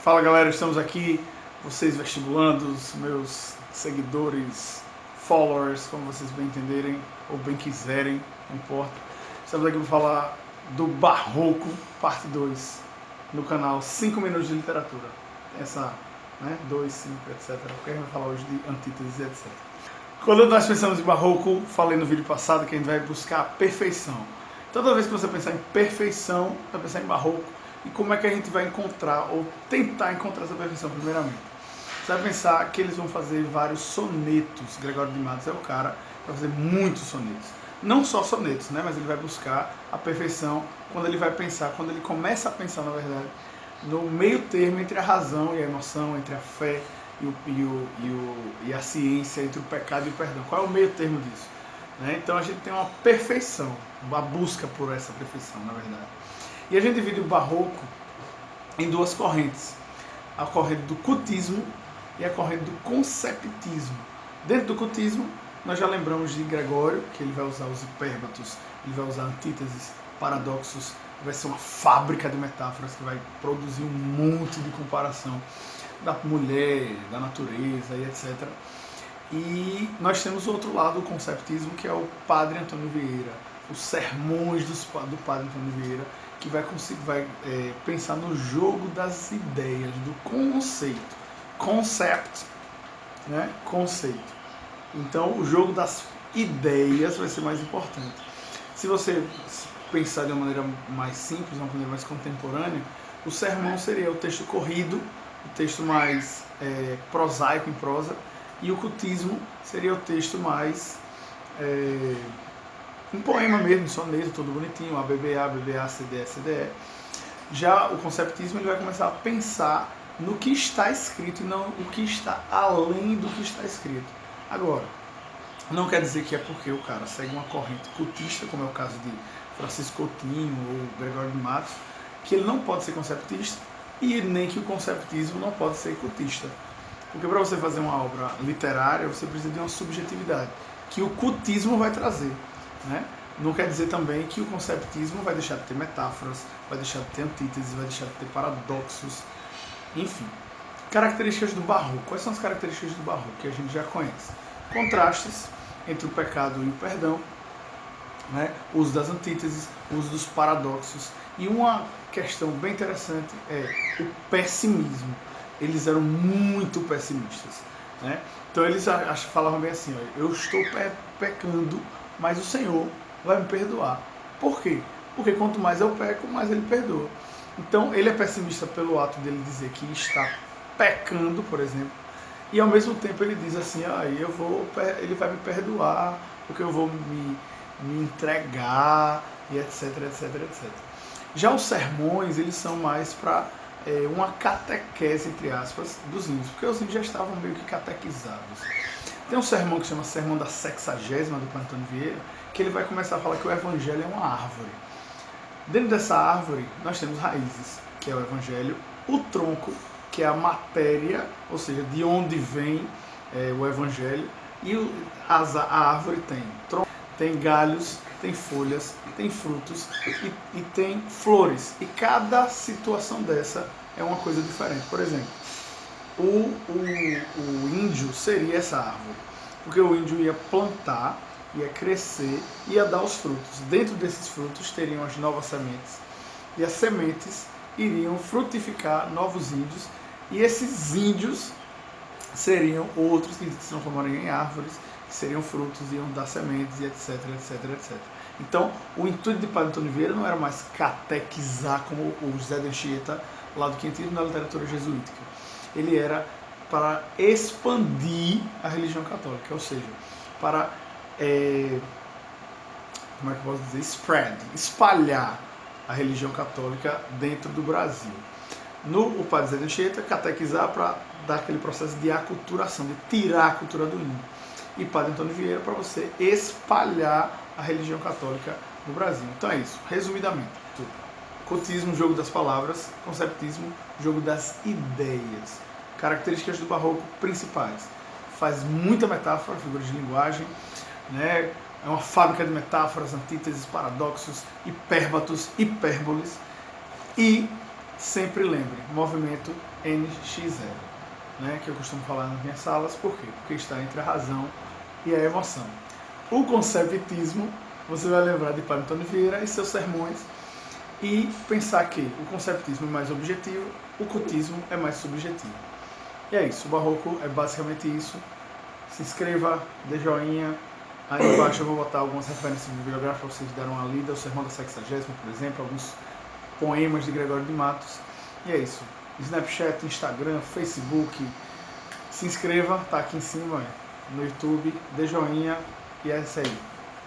Fala galera, estamos aqui, vocês vestibulandos, meus seguidores, followers, como vocês bem entenderem ou bem quiserem, não importa. Estamos aqui para falar do Barroco, parte 2, no canal 5 Minutos de Literatura. Essa, 2, 5, etc. Porque a gente vai falar hoje de antíteses, etc. Quando nós pensamos em Barroco, falei no vídeo passado que a gente vai buscar a perfeição. Toda vez que você pensar em perfeição, vai pensar em Barroco. E como é que a gente vai encontrar, ou tentar encontrar essa perfeição primeiramente? Você vai pensar que eles vão fazer vários sonetos. Gregório de Matos é o cara que vai fazer muitos sonetos. Não só sonetos, mas ele vai buscar a perfeição quando ele vai pensar, quando ele começa a pensar, na verdade, no meio termo entre a razão e a emoção, entre a fé e a ciência, entre o pecado e o perdão. Qual é o meio termo disso? Então a gente tem uma perfeição, uma busca por essa perfeição, na verdade. E a gente divide o Barroco em duas correntes. A corrente do cultismo e a corrente do conceptismo. Dentro do cultismo, nós já lembramos de Gregório, que ele vai usar os hipérbatos, ele vai usar antíteses, paradoxos, vai ser uma fábrica de metáforas que vai produzir um monte de comparação da mulher, da natureza e etc. E nós temos o outro lado, o conceptismo, que é o Padre Antônio Vieira, os sermões do Padre Antônio Vieira, que vai pensar no jogo das ideias, do conceito. Concept, conceito. Então, o jogo das ideias vai ser mais importante. Se você pensar de uma maneira mais simples, de uma maneira mais contemporânea, o sermão seria o texto corrido, o texto mais prosaico em prosa, e o cultismo seria o texto mais um poema mesmo, soneto, todo bonitinho, ABBA, BBA, CDE, CDE. Já o conceptismo, ele vai começar a pensar no que está escrito e não o que está além do que está escrito. Agora, não quer dizer que é porque o cara segue uma corrente cultista, como é o caso de Francisco Coutinho ou Gregório de Matos, que ele não pode ser conceptista e nem que o conceptismo não pode ser cultista. Porque para você fazer uma obra literária, você precisa de uma subjetividade, que o cultismo vai trazer. Não quer dizer também que o conceptismo vai deixar de ter metáforas, vai deixar de ter antíteses, vai deixar de ter paradoxos, enfim. Características do Barroco. Quais são as características do Barroco que a gente já conhece? Contrastes entre o pecado e o perdão, uso das antíteses, uso dos paradoxos. E uma questão bem interessante é o pessimismo. Eles eram muito pessimistas. Então eles falavam bem assim, eu estou pecando, mas o Senhor vai me perdoar. Por quê? Porque quanto mais eu peco, mais ele perdoa. Então ele é pessimista pelo ato dele dizer que está pecando, por exemplo, e ao mesmo tempo ele diz assim, ele vai me perdoar, porque eu vou me entregar, e etc, etc, etc. Já os sermões, eles são mais para uma catequese, entre aspas, dos índios, porque os índios já estavam meio que catequizados. Tem um sermão que se chama Sermão da 60ª, do Padre Antônio Vieira, que ele vai começar a falar que o Evangelho é uma árvore. Dentro dessa árvore, nós temos raízes, que é o Evangelho, o tronco, que é a matéria, ou seja, de onde vem o Evangelho, e a árvore tem tronco, tem galhos, tem folhas, tem frutos e tem flores. E cada situação dessa é uma coisa diferente. Por exemplo, o índio seria essa árvore, porque o índio ia plantar, ia crescer, ia dar os frutos. Dentro desses frutos teriam as novas sementes, e as sementes iriam frutificar novos índios, e esses índios seriam outros que se transformariam em árvores, que seriam frutos, iam dar sementes, e etc, etc, etc. Então, o intuito de Padre Antônio Vieira não era mais catequizar como o José de Anchieta, lá do quintismo na literatura jesuítica. Ele era para expandir a religião católica, ou seja, para, como é que eu posso dizer, espalhar a religião católica dentro do Brasil. O Padre José de Anchieta, catequizar para dar aquele processo de aculturação, de tirar a cultura do índio. E Padre Antônio Vieira para você espalhar a religião católica no Brasil. Então é isso, resumidamente. Cultismo, jogo das palavras. Conceptismo, jogo das ideias. Características do Barroco principais. Faz muita metáfora, figuras de linguagem, é uma fábrica de metáforas, antíteses, paradoxos, hipérbatos, hipérboles. E sempre lembre, movimento NX0, né, que eu costumo falar nas minhas salas. Por quê? Porque está entre a razão e a emoção. O conceptismo, você vai lembrar de Padre Antônio Vieira e seus sermões, e pensar que o conceptismo é mais objetivo, o cultismo é mais subjetivo. E é isso, o Barroco é basicamente isso. Se inscreva, dê joinha. Aí embaixo eu vou botar algumas referências bibliográficas para vocês darem uma lida, o Sermão da Sexagésima, por exemplo, alguns poemas de Gregório de Matos. E é isso. Snapchat, Instagram, Facebook. Se inscreva, tá aqui em cima, no YouTube, dê joinha e é isso aí.